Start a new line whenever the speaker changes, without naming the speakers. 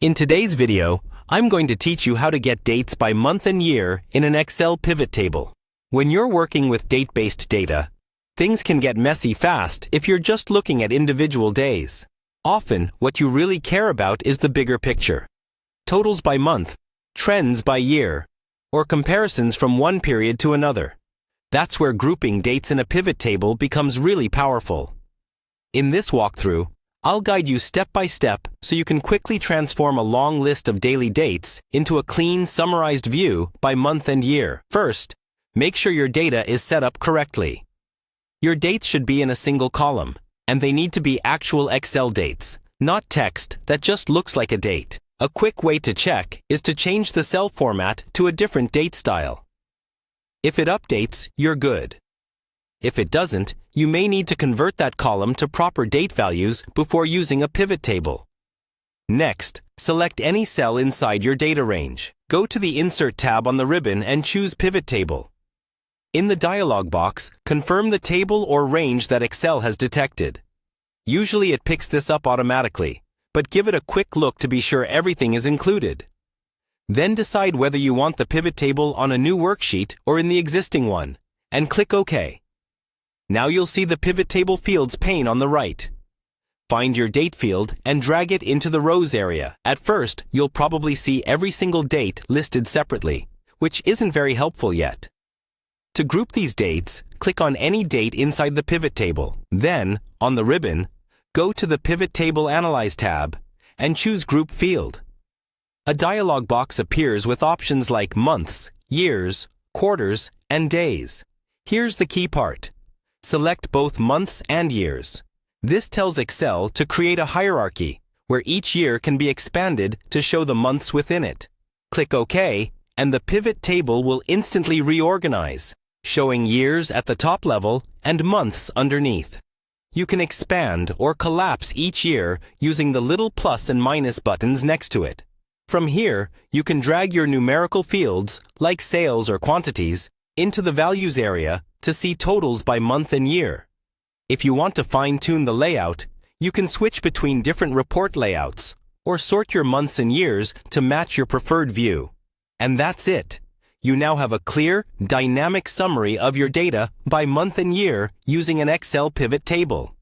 In today's video, I'm going to teach you how to get dates by month and year in an Excel pivot table. When you're working with date-based data, things can get messy fast if you're just looking at individual days. Often, what you really care about is the bigger picture. Totals by month, trends by year, or comparisons from one period to another. That's where grouping dates in a pivot table becomes really powerful. In this walkthrough, I'll guide you step by step so you can quickly transform a long list of daily dates into a clean, summarized view by month and year. First, make sure your data is set up correctly. Your dates should be in a single column, and they need to be actual Excel dates, not text that just looks like a date. A quick way to check is to change the cell format to a different date style. If it updates, you're good. If it doesn't, you may need to convert that column to proper date values before using a pivot table. Next, select any cell inside your data range. Go to the Insert tab on the ribbon and choose Pivot Table. In the dialog box, confirm the table or range that Excel has detected. Usually it picks this up automatically, but give it a quick look to be sure everything is included. Then decide whether you want the pivot table on a new worksheet or in the existing one, and click OK. Now you'll see the Pivot Table Fields pane on the right. Find your date field and drag it into the Rows area. At first, you'll probably see every single date listed separately, which isn't very helpful yet. To group these dates, click on any date inside the pivot table. Then, on the ribbon, go to the Pivot Table Analyze tab and choose Group Field. A dialog box appears with options like months, years, quarters, and days. Here's the key part. Select both months and years. This tells Excel to create a hierarchy where each year can be expanded to show the months within it. Click OK, and the pivot table will instantly reorganize, showing years at the top level and months underneath. You can expand or collapse each year using the little plus and minus buttons next to it. From here, you can drag your numerical fields, like sales or quantities, into the Values area to see totals by month and year. If you want to fine-tune the layout, you can switch between different report layouts or sort your months and years to match your preferred view. And that's it. You now have a clear, dynamic summary of your data by month and year using an Excel pivot table.